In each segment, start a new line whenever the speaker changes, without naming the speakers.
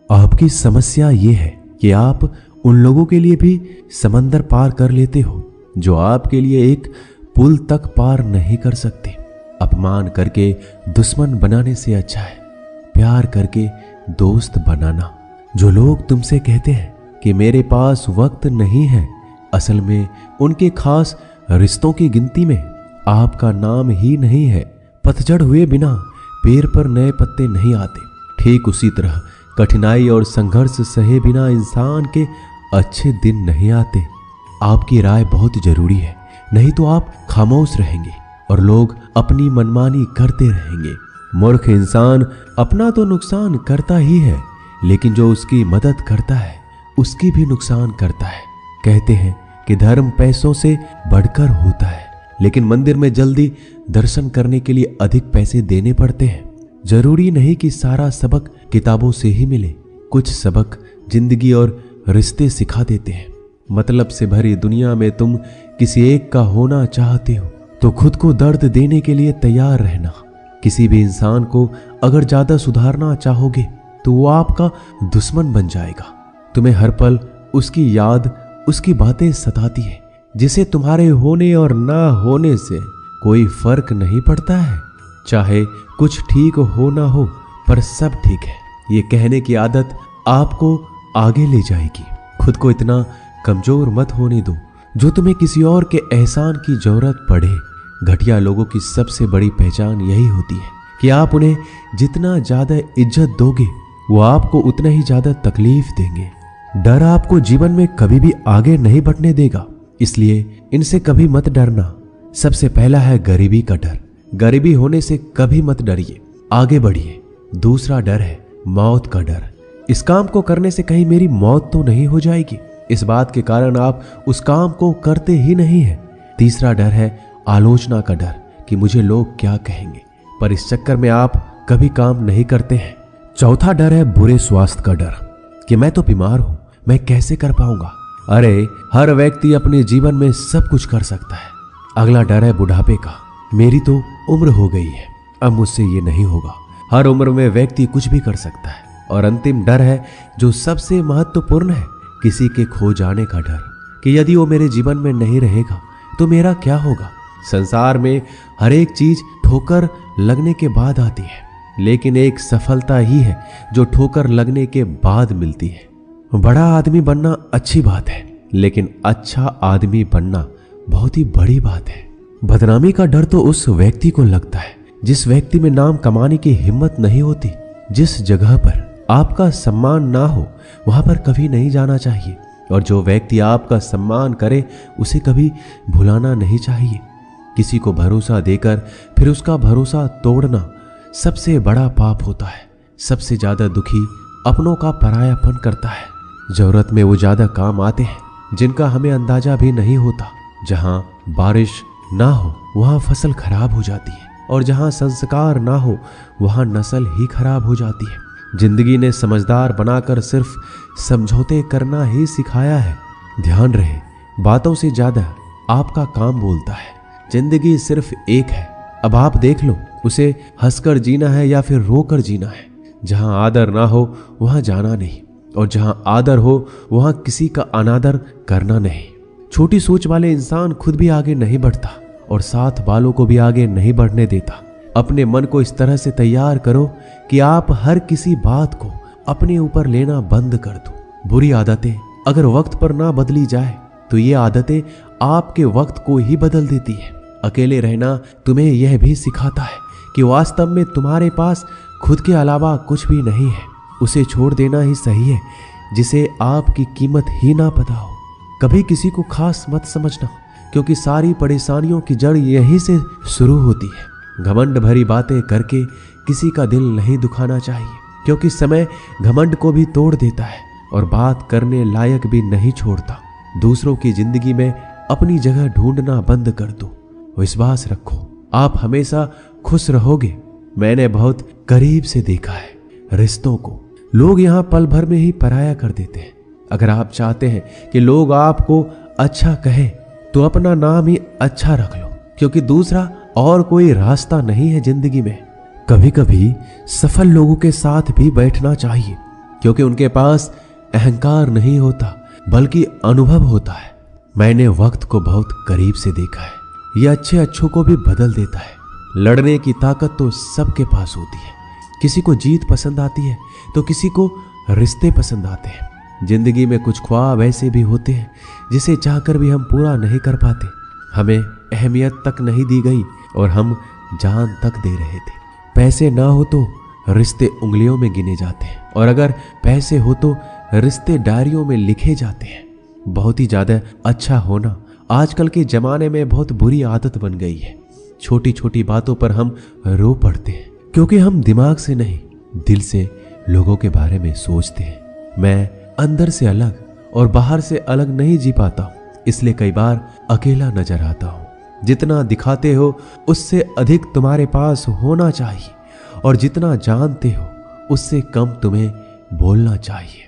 आपकी समस्या ये है कि आप उन लोगों के लिए भी समंदर पार कर लेते हो जो आपके लिए एक पुल तक पार नहीं कर सकते। अपमान करके दुश्मन बनाने से अच्छा है प्यार करके दोस्त बनाना। जो लोग तुमसे कहते हैं कि मेरे पास वक्त नहीं है, असल में उनके खास रिश्तों की गिनती में आपका नाम ही नहीं है। पतझड़ हुए बिना पेड़ पर नए पत्ते नहीं आते। ठीक उसी तरह कठिनाई और संघर्ष सहे बिना इंसान के अच्छे दिन नहीं आते। आपकी राय बहुत जरूरी है, नहीं तो आप खामोश रहेंगे और लोग अपनी मनमानी करते रहेंगे। मूर्ख इंसान अपना तो नुकसान करता ही है, लेकिन जो उसकी मदद करता है उसकी भी नुकसान करता है। कहते हैं कि धर्म पैसों से बढ़कर होता है, लेकिन मंदिर में जल्दी दर्शन करने के लिए अधिक पैसे देने पड़ते हैं। जरूरी नहीं कि सारा सबक किताबों से ही मिले। कुछ सबक जिंदगी और रिश्ते सिखा देते हैं। मतलब से भरी दुनिया में तुम किसी एक का होना चाहते हो तो खुद को दर्द देने के लिए तैयार रहना। किसी भी इंसान को अगर ज्यादा सुधारना चाहोगे तो वो आपका दुश्मन बन जाएगा। तुम्हें हर पल उसकी याद, उसकी बातें सताती है, जिसे तुम्हारे होने और ना होने से कोई फर्क नहीं पड़ता है। चाहे कुछ ठीक हो ना हो, पर सब ठीक है ये कहने की आदत आपको आगे ले जाएगी। खुद को इतना कमजोर मत होने दो जो तुम्हें किसी और के एहसान की जरूरत पड़े। घटिया लोगों की सबसे बड़ी पहचान यही होती है कि आप उन्हें जितना ज्यादा इज्जत दोगे वो आपको उतना ही ज्यादा तकलीफ देंगे। डर आपको जीवन में कभी भी आगे नहीं बढ़ने देगा, इसलिए इनसे कभी मत डरना। सबसे पहला है गरीबी का डर। गरीबी होने से कभी मत डरिए, आगे बढ़िए। दूसरा डर है मौत का डर। इस काम को करने से कहीं मेरी मौत तो नहीं हो जाएगी, इस बात के कारण आप उस काम को करते ही नहीं है। तीसरा डर है आलोचना का डर कि मुझे लोग क्या कहेंगे, पर इस चक्कर में आप कभी काम नहीं करते हैं। चौथा डर है बुरे स्वास्थ्य का डर कि मैं तो बीमार हूं, मैं कैसे कर पाऊंगा। अरे हर व्यक्ति अपने जीवन में सब कुछ कर सकता है। अगला डर है बुढ़ापे का। मेरी तो उम्र हो गई है, अब मुझसे ये नहीं होगा। हर उम्र में व्यक्ति कुछ भी कर सकता है। और अंतिम डर है जो सबसे महत्वपूर्ण है, किसी के खो जाने का डर कि यदि वो मेरे जीवन में नहीं रहेगा तो मेरा क्या होगा। संसार में हर एक चीज ठोकर लगने के बाद आती है, लेकिन एक सफलता ही है जो ठोकर लगने के बाद मिलती है। बड़ा आदमी बनना अच्छी बात है, लेकिन अच्छा आदमी बनना बहुत ही बड़ी बात है। बदनामी का डर तो उस व्यक्ति को लगता है जिस व्यक्ति में नाम कमाने की हिम्मत नहीं होती। जिस जगह पर आपका सम्मान ना हो वहां पर कभी नहीं जाना चाहिए, और जो व्यक्ति आपका सम्मान करे उसे कभी भुलाना नहीं चाहिए। किसी को भरोसा देकर फिर उसका भरोसा तोड़ना सबसे बड़ा पाप होता है। सबसे ज्यादा दुखी अपनों का परायापन करता है। जरूरत में वो ज्यादा काम आते हैं जिनका हमें अंदाजा भी नहीं होता। जहां बारिश ना हो वहां फसल खराब हो जाती है, और जहां संस्कार ना हो वहां नस्ल ही खराब हो जाती है। जिंदगी ने समझदार बनाकर सिर्फ समझौते करना ही सिखाया है। ध्यान रहे, बातों से ज्यादा आपका काम बोलता है। जिंदगी सिर्फ एक है, अब आप देख लो उसे हंसकर जीना है या फिर रोकर जीना है। जहां आदर ना हो वहां जाना नहीं, और जहां आदर हो वहां किसी का अनादर करना नहीं। छोटी सोच वाले इंसान खुद भी आगे नहीं बढ़ता और साथ वालों को भी आगे नहीं बढ़ने देता। अपने मन को इस तरह से तैयार करो कि आप हर किसी बात को अपने ऊपर लेना बंद कर दो। बुरी आदतें अगर वक्त पर ना बदली जाए तो ये आदतें आपके वक्त को ही बदल देती है। अकेले रहना तुम्हें यह भी सिखाता है कि वास्तव में तुम्हारे पास खुद के अलावा कुछ भी नहीं है। उसे छोड़ देना ही सही है जिसे आपकी कीमत ही ना पता हो। कभी किसी को खास मत समझना, क्योंकि सारी परेशानियों की जड़ यहीं से शुरू होती है। घमंड भरी बातें करके किसी का दिल नहीं दुखाना चाहिए, क्योंकि समय घमंड को भी तोड़ देता है और बात करने लायक भी नहीं छोड़ता। दूसरों की जिंदगी में अपनी जगह ढूंढना बंद कर दो। विश्वास रखो, आप हमेशा खुश रहोगे। मैंने बहुत करीब से देखा है रिश्तों को। लोग यहाँ पल भर में ही पराया कर देते हैं। अगर आप चाहते हैं कि लोग आपको अच्छा कहें तो अपना नाम ही अच्छा रख लो, क्योंकि दूसरा और कोई रास्ता नहीं है जिंदगी में। कभी कभी सफल लोगों के साथ भी बैठना चाहिए, क्योंकि उनके पास अहंकार नहीं होता बल्कि अनुभव होता है। मैंने वक्त को बहुत करीब से देखा है। यह अच्छों को भी बदल देता है। लड़ने की ताकत तो सबके पास होती है। किसी को जीत पसंद आती है तो किसी को रिश्ते पसंद आते हैं। जिंदगी में कुछ ख्वाब ऐसे भी होते हैं जिसे चाहकर भी हम पूरा नहीं कर पाते। हमें अहमियत तक नहीं दी गई और हम जान तक दे रहे थे। पैसे ना हो तो रिश्ते उंगलियों में गिने जाते हैं, और अगर पैसे हो तो रिश्ते डायरियों में लिखे जाते हैं। बहुत ही ज्यादा अच्छा होना आजकल के जमाने में बहुत बुरी आदत बन गई है। छोटी छोटी बातों पर हम रो पड़ते हैं क्योंकि हम दिमाग से नहीं दिल से लोगों के बारे में सोचते हैं। मैं अंदर से अलग और बाहर से अलग नहीं जी पाता हूं, इसलिए कई बार अकेला नजर आता हूं। जितना दिखाते हो उससे अधिक तुम्हारे पास होना चाहिए, और जितना जानते हो उससे कम तुम्हें बोलना चाहिए।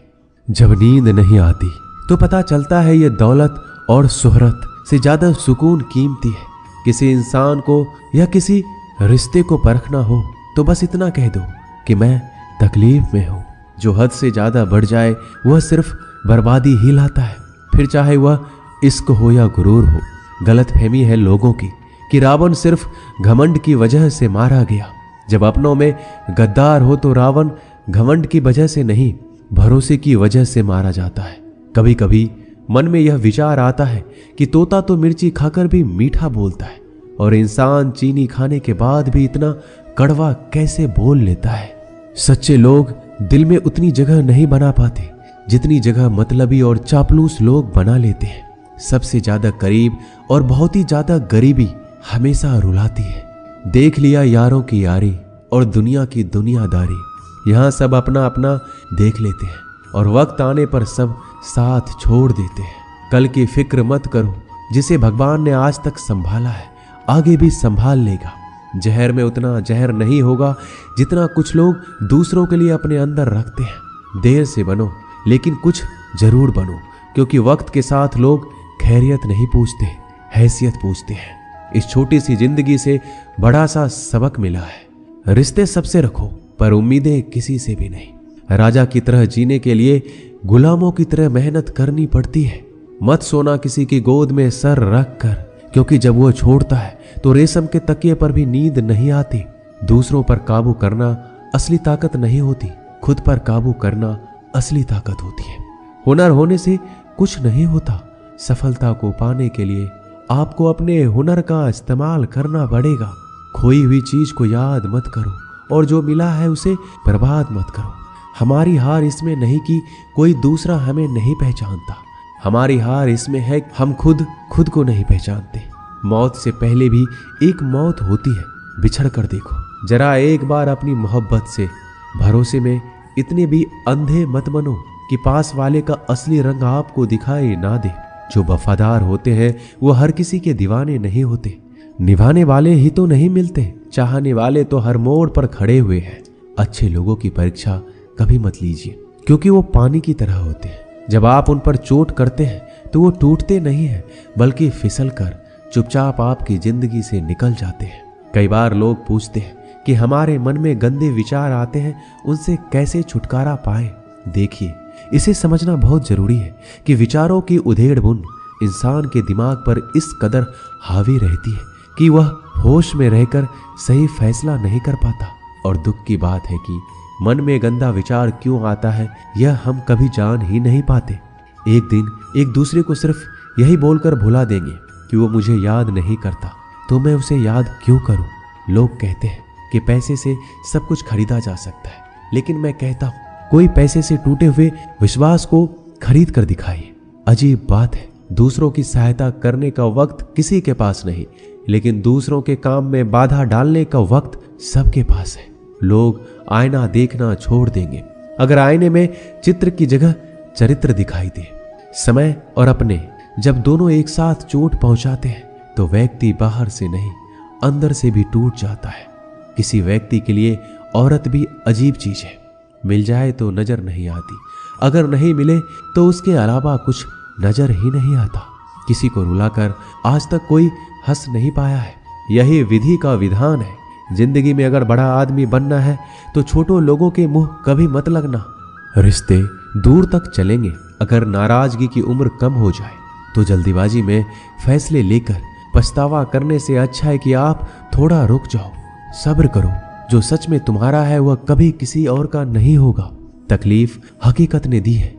जब नींद नहीं आती तो पता चलता है ये दौलत और शोहरत से ज्यादा सुकून कीमती है। किसी इंसान को या किसी रिश्ते को परखना हो तो बस इतना कह दो कि मैं तकलीफ में हूं। जो हद से ज्यादा बढ़ जाए वह सिर्फ बर्बादी ही लाता है, फिर चाहे वह इश्क हो या गुरूर हो। गलतफहमी है लोगों की कि रावण सिर्फ घमंड की वजह से मारा गया। जब अपनों में गद्दार हो तो रावण घमंड की वजह से नहीं, भरोसे की वजह से मारा जाता है। कभी कभी मन में यह विचार आता है कि तोता तो मिर्ची खाकर भी मीठा बोलता है, और इंसान चीनी खाने के बाद भी इतना कड़वा कैसे बोल लेता है। सच्चे लोग दिल में उतनी जगह नहीं बना पाते जितनी जगह मतलबी और चापलूस लोग बना लेते हैं। सबसे ज्यादा करीब और बहुत ही ज्यादा गरीबी हमेशा रुलाती है। देख लिया यारों की यारी और दुनिया की दुनियादारी। यहाँ सब अपना अपना देख लेते हैं और वक्त आने पर सब साथ छोड़ देते हैं। कल की फिक्र मत करो, जिसे भगवान ने आज तक संभाला है आगे भी संभाल लेगा। जहर में उतना जहर नहीं होगा जितना कुछ लोग दूसरों के लिए अपने अंदर रखते हैं। देर से बनो लेकिन कुछ जरूर बनो, क्योंकि वक्त के साथ लोग खैरियत नहीं पूछते, हैसियत पूछते हैं। इस छोटी सी जिंदगी से बड़ा सा सबक मिला है। रिश्ते सबसे रखो पर उम्मीदें किसी से भी नहीं। राजा की तरह जीने के लिए गुलामों की तरह मेहनत करनी पड़ती है। मत सोना किसी की गोद में सर रख कर, क्योंकि जब वो छोड़ता है तो रेशम के तकिए पर भी नींद नहीं आती। दूसरों पर काबू करना असली ताकत नहीं होती, खुद पर काबू करना असली ताकत होती है। हुनर होने से कुछ नहीं होता। सफलता को पाने के लिए आपको अपने हुनर का इस्तेमाल करना पड़ेगा। खोई हुई चीज को याद मत करो और जो मिला है उसे बर्बाद मत करो। हमारी हार इसमें नहीं कि कोई दूसरा हमें नहीं पहचानता, हमारी हार इसमें है हम खुद को नहीं पहचानते। मौत से पहले भी एक मौत होती है, बिछड़ कर देखो। जरा एक बार अपनी मोहब्बत से भरोसे में इतने भी अंधे मत बनो कि पास वाले का असली रंग आपको दिखाई ना दे। जो वफादार होते हैं वो हर किसी के दीवाने नहीं होते। निभाने वाले ही तो नहीं मिलते, चाहने वाले तो हर मोड़ पर खड़े हुए हैं। अच्छे लोगों की परीक्षा कभी मत लीजिए, क्योंकि वो पानी की तरह होते हैं। जब आप उन पर चोट करते हैं तो वो टूटते नहीं हैं, बल्कि फिसल कर चुपचाप आपकी जिंदगी से निकल जाते हैं। कई बार लोग पूछते हैं कि हमारे मन में गंदे विचार आते हैं, उनसे कैसे छुटकारा पाएं। देखिए, इसे समझना बहुत जरूरी है कि विचारों की उधेड़ बुन इंसान के दिमाग पर इस कदर हावी रहती है कि वह होश में रहकर सही फैसला नहीं कर पाता। और दुख की बात है कि मन में गंदा विचार क्यों आता है यह हम कभी जान ही नहीं पाते। एक दिन एक दूसरे को सिर्फ यही बोलकर भुला देंगे कि वो मुझे याद नहीं करता, तो मैं उसे याद क्यों करूं। लोग कहते हैं कि पैसे से सब कुछ खरीदा जा सकता है, लेकिन मैं कहता हूं कोई पैसे से टूटे हुए विश्वास को खरीद कर दिखाइए। अजीब बात है, दूसरों की सहायता करने का वक्त किसी के पास नहीं, लेकिन दूसरों के काम में बाधा डालने का वक्त सबके पास है। लोग आईना देखना छोड़ देंगे अगर आईने में चित्र की जगह चरित्र दिखाई दे। समय और अपने जब दोनों एक साथ चोट पहुंचाते हैं तो व्यक्ति बाहर से नहीं अंदर से भी टूट जाता है। किसी व्यक्ति के लिए औरत भी अजीब चीज है। मिल जाए तो नजर नहीं आती, अगर नहीं मिले तो उसके अलावा कुछ नजर ही नहीं आता। किसी को रुलाकर आज तक कोई हंस नहीं पाया है। यही विधि का विधान है। जिंदगी में अगर बड़ा आदमी बनना है तो छोटों लोगों के मुंह कभी मत लगना। रिश्ते दूर तक चलेंगे। अगर नाराजगी की उम्र कम हो जाए तो जल्दीबाजी में फैसले लेकर पछतावा करने से अच्छा है कि आप थोड़ा रुक जाओ, सब्र करो। जो सच में तुम्हारा है वह कभी किसी और का नहीं होगा। तकलीफ हकीकत ने दी है,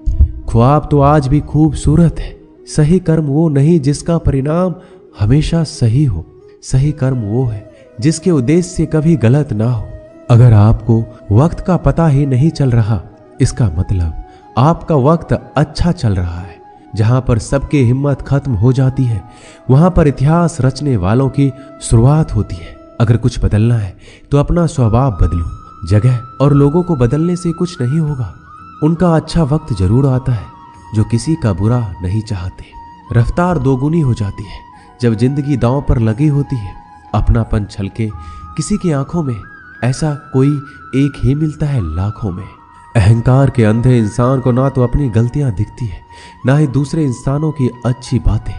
ख्वाब तो आज भी खूबसूरत है। सही कर्म वो नहीं जिसका परिणाम हमेशा सही हो, सही कर्म वो है जिसके उद्देश्य से कभी गलत ना हो। अगर आपको वक्त का पता ही नहीं चल रहा, इसका मतलब आपका वक्त अच्छा चल रहा है। जहां पर सबकी हिम्मत खत्म हो जाती है वहां पर इतिहास रचने वालों की शुरुआत होती है। अगर कुछ बदलना है तो अपना स्वभाव बदलो। जगह और लोगों को बदलने से कुछ नहीं होगा। उनका अच्छा वक्त जरूर आता है जो किसी का बुरा नहीं चाहते। रफ्तार दोगुनी हो जाती है जब जिंदगी दांव पर लगी होती है। अपनापन छलके किसी की आंखों में, ऐसा कोई एक ही मिलता है लाखों में। अहंकार के अंधे इंसान को ना तो अपनी गलतियां दिखती है ना ही दूसरे इंसानों की अच्छी बातें।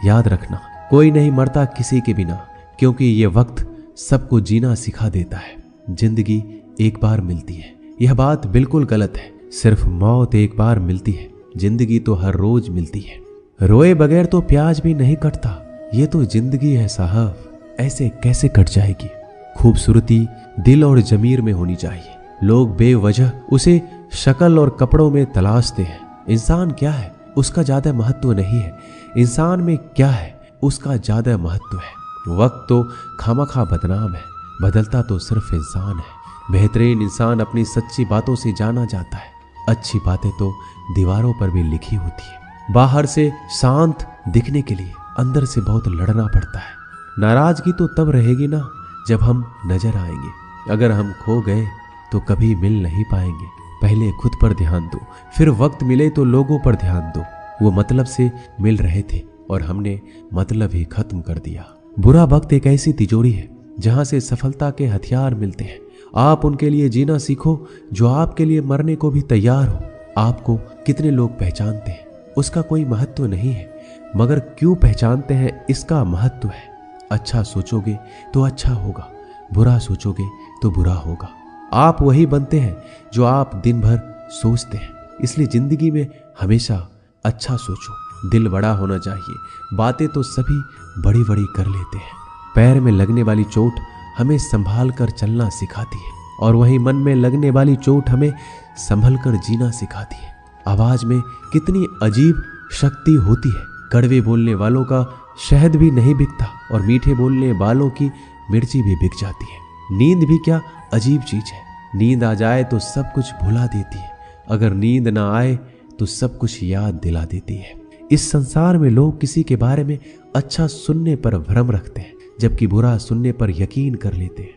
याद रखना, कोई नहीं मरता किसी के बिना, क्योंकि ये वक्त सबको जीना सिखा देता है। जिंदगी एक बार मिलती है, यह बात बिल्कुल गलत है। सिर्फ मौत एक बार मिलती है, जिंदगी तो हर रोज मिलती है। रोए बगैर तो प्याज भी नहीं कटता, ये तो जिंदगी है साहब, ऐसे कैसे कट जाएगी। खूबसूरती दिल और जमीर में होनी चाहिए। लोग बेवजह उसे शक्ल और कपड़ों में तलाशते हैं। इंसान क्या है उसका ज्यादा महत्व नहीं है, इंसान में क्या है उसका ज्यादा महत्व है। वक्त तो खामखा बदनाम है, बदलता तो सिर्फ इंसान है। बेहतरीन इंसान अपनी सच्ची बातों से जाना जाता है। अच्छी बातें तो दीवारों पर भी लिखी होती है। बाहर से शांत दिखने के लिए अंदर से बहुत लड़ना पड़ता है। नाराजगी तो तब रहेगी ना जब हम नजर आएंगे। अगर हम खो गए तो कभी मिल नहीं पाएंगे। पहले खुद पर ध्यान दो, फिर वक्त मिले तो लोगों पर ध्यान दो। वो मतलब से मिल रहे थे और हमने मतलब ही खत्म कर दिया। बुरा वक्त एक ऐसी तिजोरी है जहां से सफलता के हथियार मिलते हैं। आप उनके लिए जीना सीखो जो आपके लिए मरने को भी तैयार हो। आपको कितने लोग पहचानते हैं उसका कोई महत्व नहीं है, मगर क्यों पहचानते हैं इसका महत्व है। अच्छा सोचोगे तो अच्छा होगा, बुरा सोचोगे तो बुरा होगा। आप वही बनते हैं जो आप दिन भर सोचते हैं। इसलिए जिंदगी में हमेशा अच्छा सोचो। दिल बड़ा होना चाहिए। बातें तो सभी बड़ी बड़ी कर लेते हैं। पैर में लगने वाली चोट हमें संभाल कर चलना सिखाती है और वहीं मन में लगने वाली चोट हमें संभल कर जीना सिखाती है। आवाज में कितनी अजीब शक्ति होती है। कड़वे बोलने वालों का शहद भी नहीं बिकता और मीठे बोलने वालों की मिर्ची भी बिक जाती है। नींद भी क्या अजीब चीज है। नींद आ जाए तो सब कुछ भुला देती है, अगर नींद ना आए तो सब कुछ याद दिला देती है। इस संसार में लोग किसी के बारे में अच्छा सुनने पर भ्रम रखते हैं, जबकि बुरा सुनने पर यकीन कर लेते हैं।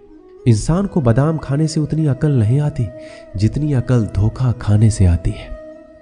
इंसान को बादाम खाने से उतनी अकल नहीं आती जितनी अकल धोखा खाने से आती है।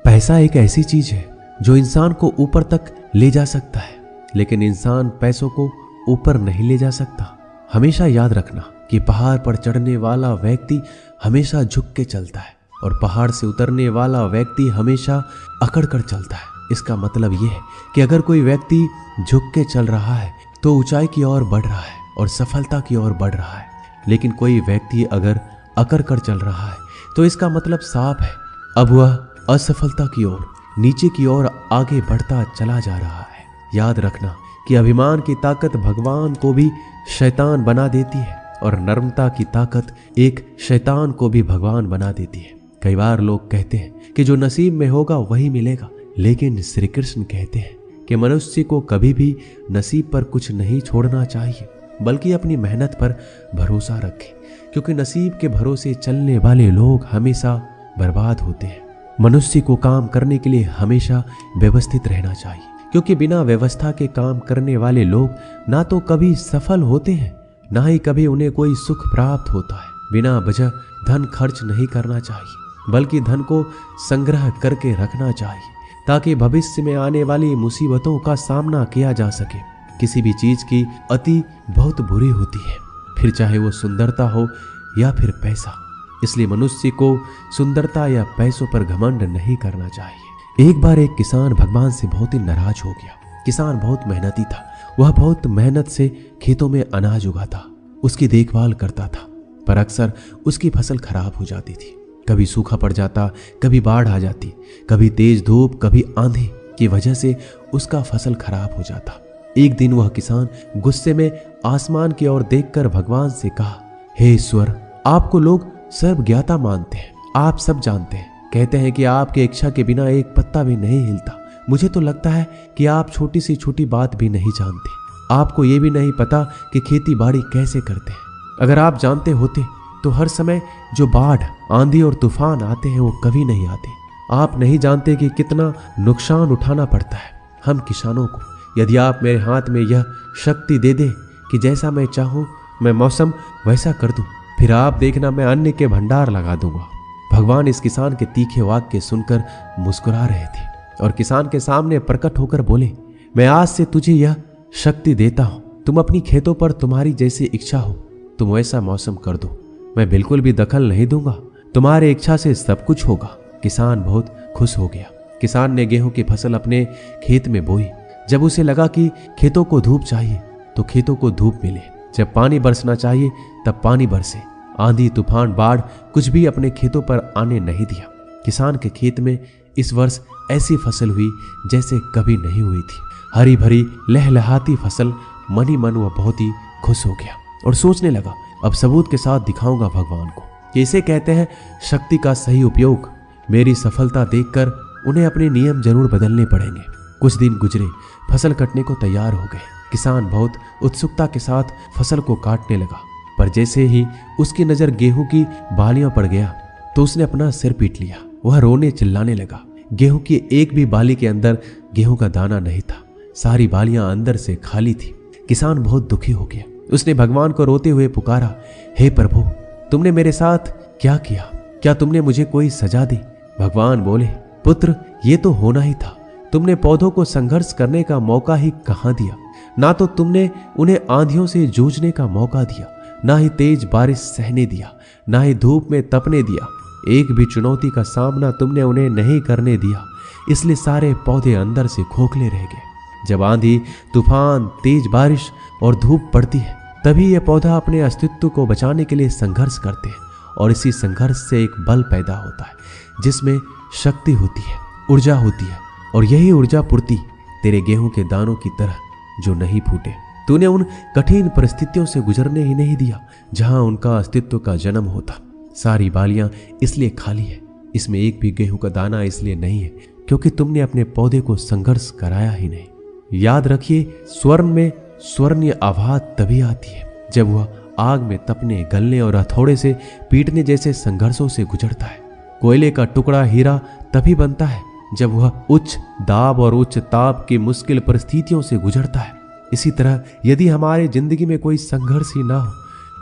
पैसा एक ऐसी चीज है जो इंसान को ऊपर तक ले जा सकता है, लेकिन इंसान पैसों को ऊपर नहीं ले जा सकता। हमेशा याद रखना कि पहाड़ पर चढ़ने वाला व्यक्ति हमेशा झुक के चलता है और पहाड़ से उतरने वाला व्यक्ति हमेशा अकड़ कर चलता है। इसका मतलब यह है कि अगर कोई व्यक्ति झुक के चल रहा है तो ऊंचाई की ओर बढ़ रहा है और सफलता की ओर बढ़ रहा है, लेकिन कोई व्यक्ति अगर अकड़ कर चल रहा है तो इसका मतलब साफ है, अब वह असफलता की ओर, नीचे की ओर आगे बढ़ता चला जा रहा है। याद रखना कि अभिमान की ताकत भगवान को भी शैतान बना देती है और नम्रता की ताकत एक शैतान को भी भगवान बना देती है। कई बार लोग कहते हैं कि जो नसीब में होगा वही मिलेगा, लेकिन श्री कृष्ण कहते हैं कि मनुष्य को कभी भी नसीब पर कुछ नहीं छोड़ना चाहिए, बल्कि अपनी मेहनत पर भरोसा रखे, क्योंकि नसीब के भरोसे चलने वाले लोग हमेशा बर्बाद होते हैं। मनुष्य को काम करने के लिए हमेशा व्यवस्थित रहना चाहिए, क्योंकि बिना व्यवस्था के काम करने वाले लोग ना तो कभी सफल होते हैं, ना ही कभी उन्हें कोई सुख प्राप्त होता है। बिना वजह धन खर्च नहीं करना चाहिए, बल्कि धन को संग्रह करके रखना चाहिए ताकि भविष्य में आने वाली मुसीबतों का सामना किया जा सके। किसी भी चीज की अति बहुत बुरी होती है, फिर चाहे वो सुंदरता हो या फिर पैसा। इसलिए मनुष्य को सुंदरता या पैसों पर घमंड नहीं करना चाहिए। एक बार एक किसान भगवान से बहुत ही नाराज हो गया। किसान बहुत मेहनती था, वह बहुत मेहनत से खेतों में अनाज उगाता, उसकी देखभाल करता था, पर अक्सर उसकी फसल खराब हो जाती थी। कभी सूखा पड़ जाता, कभी बाढ़ आ जाती, कभी तेज धूप, कभी आंधी की वजह से उसका फसल खराब हो जाता। एक दिन वह किसान गुस्से में आसमान की ओर देखकर भगवान से कहा, हे ईश्वर, आपको लोग सर्वज्ञाता मानते हैं, आप सब जानते हैं, कहते हैं कि आपके इच्छा के बिना एक पत्ता भी नहीं हिलता। मुझे तो लगता है कि आप छोटी सी छोटी बात भी नहीं जानते। आपको ये भी नहीं पता कि खेती बाड़ी कैसे करते हैं। अगर आप जानते होते तो हर समय जो बाढ़, आंधी और तूफान आते हैं वो कभी नहीं आते। आप नहीं जानते कि कितना नुकसान उठाना पड़ता है हम किसानों को। यदि आप मेरे हाथ में यह शक्ति दे दे कि जैसा मैं चाहूं मैं मौसम वैसा कर दूं, फिर आप देखना मैं अन्न के भंडार लगा दूंगा। भगवान इस किसान के तीखे वाक्य सुनकर मुस्कुरा रहे थे और किसान के सामने प्रकट होकर बोले, मैं आज से तुझे यह शक्ति देता हूं। तुम अपनी खेतों पर तुम्हारी जैसी इच्छा हो तुम वैसा मौसम कर दो। मैं बिल्कुल भी दखल नहीं दूंगा। तुम्हारी इच्छा से सब कुछ होगा। किसान बहुत खुश हो गया। किसान ने गेहूं की फसल अपने खेत में बोई। जब उसे लगा कि खेतों को धूप चाहिए तो खेतों को धूप मिले, जब पानी बरसना चाहिए तब पानी बरसे। आंधी, तूफान, बाढ़ कुछ भी अपने खेतों पर आने नहीं दिया। किसान के खेत में इस वर्ष ऐसी फसल हुई जैसे कभी नहीं हुई थी। हरी भरी लहलहाती फसल। मन ही मन वह बहुत ही खुश हो गया और सोचने लगा, अब सबूत के साथ दिखाऊंगा भगवान को कि इसे कहते हैं शक्ति का सही उपयोग। मेरी सफलता देखकर उन्हें अपने नियम जरूर बदलने पड़ेंगे। कुछ दिन गुजरे, फसल कटने को तैयार हो गए। किसान बहुत उत्सुकता के साथ फसल को काटने लगा, पर जैसे ही उसकी नजर गेहूं की बालियों पर गया तो उसने अपना सिर पीट लिया। वह रोने चिल्लाने लगा। गेहूं की एक भी बाली के अंदर गेहूं का दाना नहीं था। सारी बालियां अंदर से खाली थी। किसान बहुत दुखी हो गया। उसने भगवान को रोते हुए पुकारा, हे प्रभु, तुमने मेरे साथ क्या किया? क्या तुमने मुझे कोई सजा दी? भगवान बोले, पुत्र, ये तो होना ही था। तुमने पौधों को संघर्ष करने का मौका ही कहां दिया। ना तो तुमने उन्हें आंधियों से जूझने का मौका दिया, ना ही तेज बारिश सहने दिया, ना ही धूप में तपने दिया। एक भी चुनौती का सामना तुमने उन्हें नहीं करने दिया। इसलिए सारे पौधे अंदर से खोखले रह गए। जब आंधी, तूफान, तेज बारिश और धूप पड़ती है तभी यह पौधा अपने अस्तित्व को बचाने के लिए संघर्ष करते हैं और इसी संघर्ष से एक बल पैदा होता है जिसमें शक्ति होती है, ऊर्जा होती है। और यही ऊर्जा पूर्ति तेरे गेहूं के दानों की तरह जो नहीं फूटे। तूने उन कठिन परिस्थितियों से गुजरने ही नहीं दिया जहां उनका अस्तित्व का जन्म होता। सारी बालियां इसलिए खाली है, इसमें एक भी गेहूं का दाना इसलिए नहीं है क्योंकि तुमने अपने पौधे को संघर्ष कराया ही नहीं। याद रखिए, स्वर्ण में स्वर्णीय आवाज तभी आती है जब वह आग में तपने, गलने और हथौड़े से पीटने जैसे संघर्षों से गुजरता है। कोयले का टुकड़ा हीरा तभी बनता है जब वह उच्च दाब और उच्च ताप की मुश्किल परिस्थितियों से गुजरता है। इसी तरह यदि हमारे जिंदगी में कोई संघर्ष ही ना हो,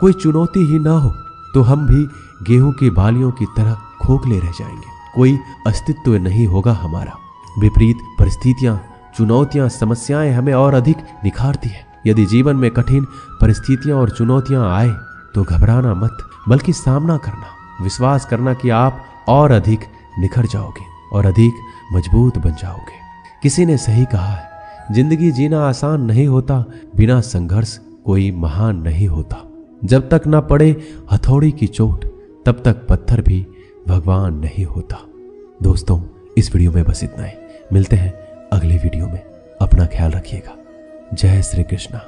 कोई चुनौती ही ना हो, तो हम भी गेहूं की बालियों की तरह खोखले रह जाएंगे। कोई अस्तित्व नहीं होगा हमारा। विपरीत परिस्थितियां, चुनौतियां, समस्याएं हमें और अधिक निखारती है। यदि जीवन में कठिन परिस्थितियां और चुनौतियां आए तो घबराना मत, बल्कि सामना करना, विश्वास करना कि आप और अधिक निखर जाओगे और अधिक मजबूत बन जाओगे। किसी ने सही कहा है, जिंदगी जीना आसान नहीं होता, बिना संघर्ष कोई महान नहीं होता। जब तक ना पड़े हथौड़ी की चोट तब तक पत्थर भी भगवान नहीं होता। दोस्तों, इस वीडियो में बस इतना ही। मिलते हैं अगले वीडियो में। अपना ख्याल रखिएगा। जय श्री कृष्णा।